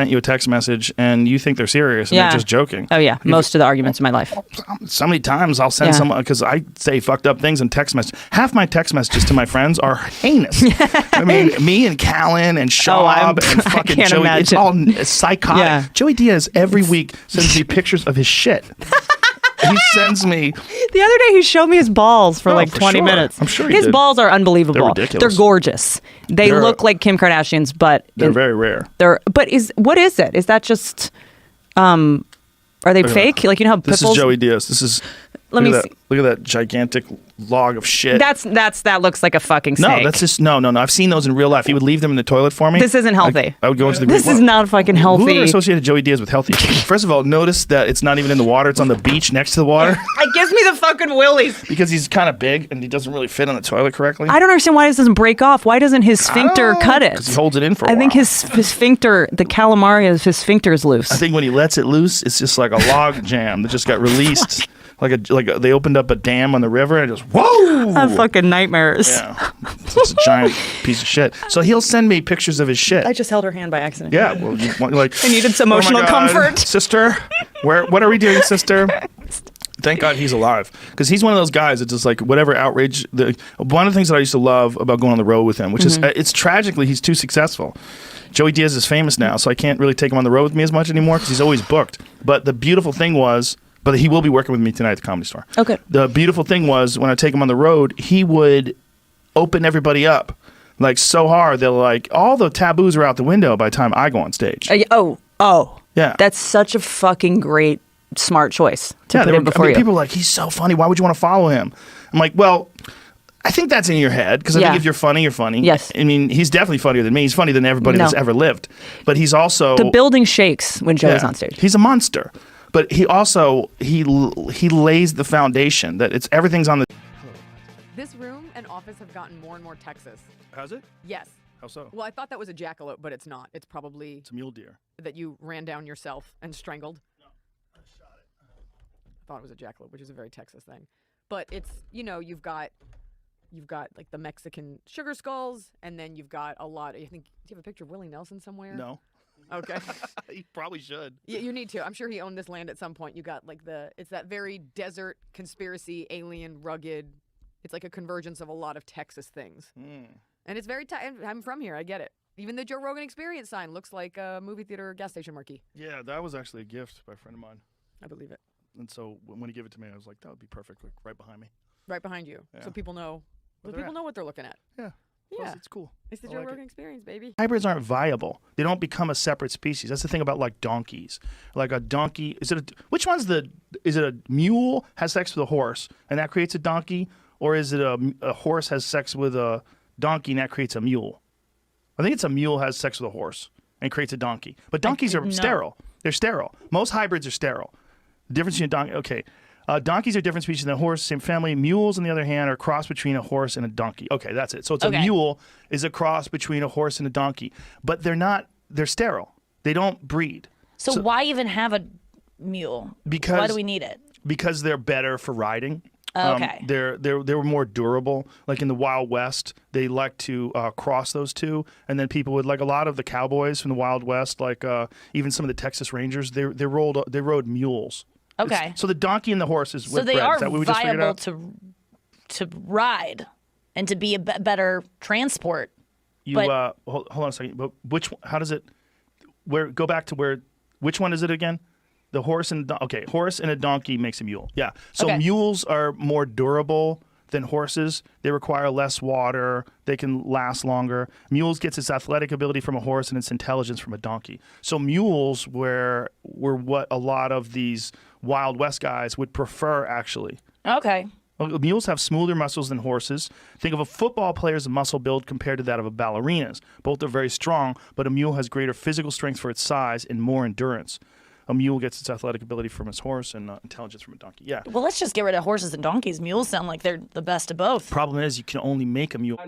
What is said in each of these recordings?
sent you a text message and you think they're serious and they're just joking. Oh yeah, most of the arguments in my life. So many times I'll send someone, because I say fucked up things in text messages. Half my text messages to my friends are heinous. I mean, me and Callan and Schaub and fucking Joey, it's all psychotic. Yeah. Joey Diaz every week sends me pictures of his shit. He sends me. The other day he showed me his balls for 20 minutes. I'm sure his balls are unbelievable. They're ridiculous. They're gorgeous. They look like Kim Kardashian's, but they're very rare. What is it? Is that just are they fake? Like, you know how this is Joey Diaz. This is Let me see. Look at that gigantic log of shit. That looks like a fucking snake. No, that's just no. I've seen those in real life. He would leave them in the toilet for me. This isn't healthy. I would go into the. This is not fucking healthy. Who associated Joey Diaz with healthy? First of all, notice that it's not even in the water. It's on the beach next to the water. It gives me the fucking willies. Because he's kind of big and he doesn't really fit on the toilet correctly. I don't understand why this doesn't break off. Why doesn't his sphincter cut it? Because he holds it in for a while. I think his sphincter, the calamari of his sphincter is loose. I think when he lets it loose, it's just like a log jam that just got released. Like they opened up a dam on the river and it just whoa! Fucking nightmares. Yeah, it's a giant piece of shit. So he'll send me pictures of his shit. I just held her hand by accident. Yeah, well, I needed some emotional comfort, sister. What are we doing, sister? Thank God he's alive, because he's one of those guys that's just like whatever outrage. One of the things that I used to love about going on the road with him, which is it's tragically he's too successful. Joey Diaz is famous now, so I can't really take him on the road with me as much anymore because he's always booked. But the beautiful thing was. But he will be working with me tonight at the Comedy Store. Okay. The beautiful thing was when I take him on the road, he would open everybody up like so hard. They're like, all the taboos are out the window by the time I go on stage. Yeah. That's such a fucking great, smart choice to put in before you. People are like, he's so funny. Why would you want to follow him? I'm like, well, I think that's in your head because I think if you're funny, you're funny. Yes. I mean, he's definitely funnier than me. He's funnier than everybody that's ever lived. But he's also... The building shakes when Joey's on stage. He's a monster. But he also he lays the foundation that everything's on the. This room and office have gotten more and more Texas. Has it? Yes. How so? Well, I thought that was a jackalope, but it's not. It's probably a mule deer that you ran down yourself and strangled. No, I shot it. I thought it was a jackalope, which is a very Texas thing. But it's you've got like the Mexican sugar skulls, and then you've got a lot. Do you have a picture of Willie Nelson somewhere? No. Okay. He probably should. Yeah, you need to. I'm sure he owned this land at some point. You got like it's that very desert, conspiracy, alien, rugged. It's like a convergence of a lot of Texas things. And it's very, I'm from here. I get it. Even the Joe Rogan Experience sign looks like a movie theater gas station marquee. Yeah, that was actually a gift by a friend of mine. I believe it. And so when he gave it to me, I was like, that would be perfect, like right behind me. Right behind you. Yeah. So people know. Know what they're looking at. Yeah. Yeah, plus it's cool. It's the Joe Rogan Experience, baby. Hybrids aren't viable. They don't become a separate species. That's the thing about like donkeys. Like a donkey, is it a mule has sex with a horse and that creates a donkey, or is it a horse has sex with a donkey and that creates a mule? I think it's a mule has sex with a horse and creates a donkey. But donkeys are sterile. They're sterile. Most hybrids are sterile. The difference between a donkey. Okay. Donkeys are different species than a horse, same family. Mules, on the other hand, are a cross between a horse and a donkey. Okay, that's it. So a mule is a cross between a horse and a donkey. But they're sterile. They don't breed. So why even have a mule? Why do we need it? Because they're better for riding. Okay. They're more durable. Like in the Wild West, they like to cross those two, and then people would, like a lot of the cowboys from the Wild West, like even some of the Texas Rangers, they rode mules. Okay. So the donkey and the horse is so they are viable to ride and to be a better transport. Hold on a second. But go back to which one is it again? The horse and horse and a donkey makes a mule. Yeah. So mules are more durable than horses. They require less water. They can last longer. Mules gets its athletic ability from a horse and its intelligence from a donkey. So mules were what a lot of these Wild West guys would prefer, actually. Okay. Mules have smoother muscles than horses. Think of a football player's muscle build compared to that of a ballerina's. Both are very strong, but a mule has greater physical strength for its size and more endurance. A mule gets its athletic ability from its horse and intelligence from a donkey. Yeah. Well, let's just get rid of horses and donkeys. Mules sound like they're the best of both. Problem is, you can only make a mule.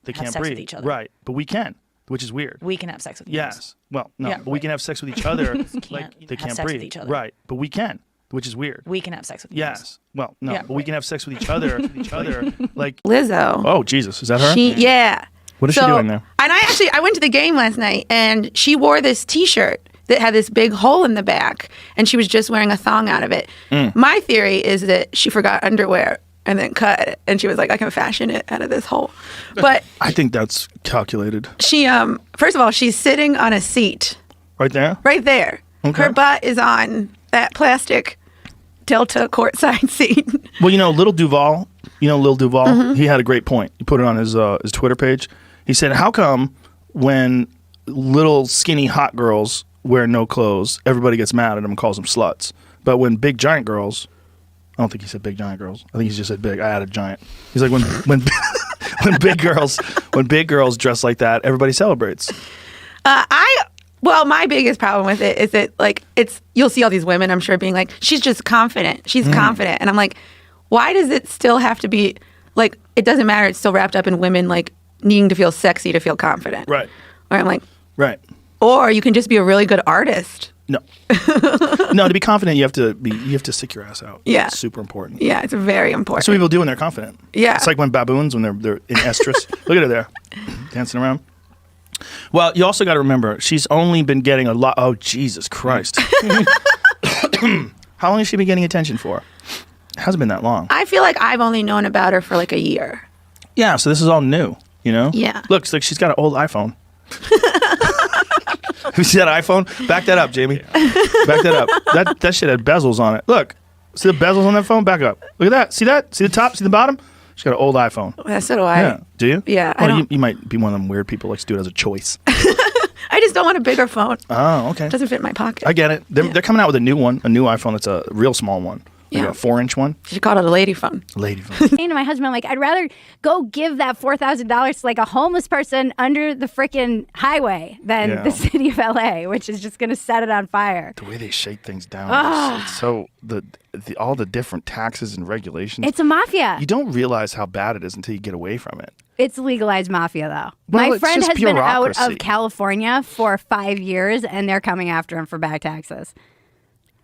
They can't breed. With each other. Right, but we can, which is weird. We can have sex with each other. Yes. Well, no, but we can have sex with each other. They can't breed. With each other. Right, but we can, which is weird. We can have sex with each other. Yes. Well, no, but we can have sex with each other. Like Lizzo. Oh, Jesus, is that her? What is she doing there? And I went to the game last night, and she wore this T-shirt that had this big hole in the back, and she was just wearing a thong out of it. My theory is that she forgot underwear and then cut it, and she was like, I can fashion it out of this hole. But I think that's calculated. she, first of all, she's sitting on a seat. Right there? Right there. Okay. Her butt is on that plastic Delta courtside seat. Well, Lil Duval, he had a great point. He put it on his Twitter page. He said, how come when little skinny hot girls wear no clothes, everybody gets mad at them and calls them sluts? But when big giant girls, I don't think he said big giant girls. I think he just said big. I added giant. He's like, when when big girls dress like that, everybody celebrates. Well, my biggest problem with it is that, like, you'll see all these women, I'm sure, being like, she's just confident. She's confident. And I'm like, why does it still have to be, like, it doesn't matter. It's still wrapped up in women, like, needing to feel sexy to feel confident. Right. Or I'm like, right. Or you can just be a really good artist. No. No, to be confident, you have to stick your ass out. Yeah. It's super important. Yeah, it's very important. That's what people do when they're confident. Yeah. It's like when baboons, when they're in estrus. Look at her there, dancing around. Well, you also got to remember, she's only been getting a lot. Oh, Jesus Christ. How long has she been getting attention for? It hasn't been that long. I feel like I've only known about her for like a year. Yeah, so this is all new, Yeah. Look, it's like she's got an old iPhone. You see that iPhone? Back that up, Jamie. Back that up. That shit had bezels on it. Look. See the bezels on that phone? Back up. Look at that. See that? See the top? See the bottom? She's got an old iPhone. So do I. Yeah. Do you? Yeah. Well, you might be one of them weird people like to do it as a choice. I just don't want a bigger phone. Oh, okay. It doesn't fit in my pocket. I get it. They're coming out with a new iPhone that's a real small one. Like Yeah. a 4-inch one. She called it a lady phone. Lady phone. Saying to my husband, I'm like, I'd rather go give that $4,000 to like a homeless person under the freaking highway than the city of LA, which is just going to set it on fire. The way they shake things down. It's so all the different taxes and regulations. It's a mafia. You don't realize how bad it is until you get away from it. It's legalized mafia, though. Well, My it's friend just has been out bureaucracy. of California for 5 years, and they're coming after him for back taxes.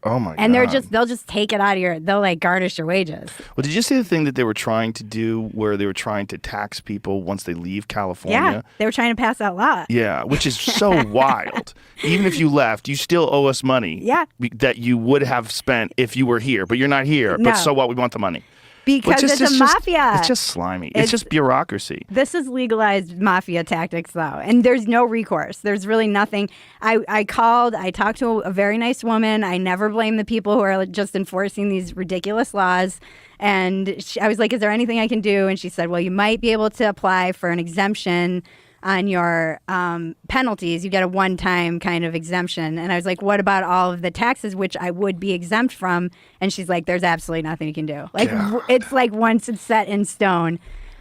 Oh my god! And they'll just take it out of they'll like garnish your wages. Well, did you see the thing that they were trying to do, where they were trying to tax people once they leave California? Yeah, they were trying to pass that law. Yeah, which is so wild. Even if you left, you still owe us money. Yeah. That you would have spent if you were here, but you're not here. No. But so what? We want the money. Because it's a mafia. It's just slimy. It's just bureaucracy. This is legalized mafia tactics, though, and there's no recourse. There's really nothing. I talked to a very nice woman. I never blame the people who are just enforcing these ridiculous laws. And I was like, is there anything I can do? And she said, well, you might be able to apply for an exemption on your penalties. You get a one-time kind of exemption. And I was like, what about all of the taxes, which I would be exempt from? And she's like, there's absolutely nothing you can do. Like, it's like once it's set in stone.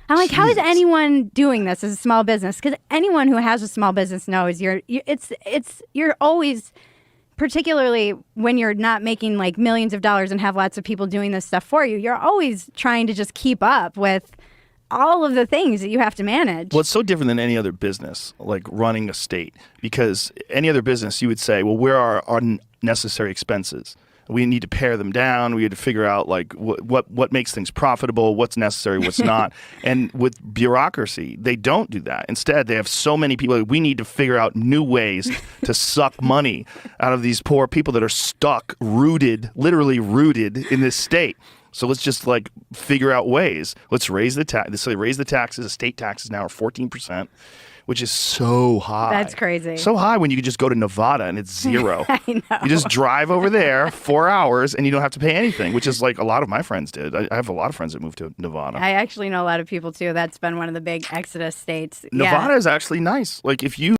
I'm like, how is anyone doing this as a small business? Because anyone who has a small business knows you're always, particularly when you're not making like millions of dollars and have lots of people doing this stuff for you, you're always trying to just keep up with all of the things that you have to manage. Well, it's so different than any other business, like running a state, because any other business you would say, well, where are our unnecessary expenses? We need to pare them down. We had to figure out like what makes things profitable, what's necessary, what's not. And with bureaucracy, they don't do that. Instead, they have so many people. We need to figure out new ways to suck money out of these poor people that are stuck, literally rooted in this state. So let's just like figure out ways. Let's raise the tax. So they raise the taxes. The state taxes now are 14%, which is so high. That's crazy. So high when you could just go to Nevada and it's 0. I know. You just drive over there 4 hours and you don't have to pay anything, which is like a lot of my friends did. I have a lot of friends that moved to Nevada. I actually know a lot of people too. That's been one of the big exodus states. Nevada is actually nice. Like if you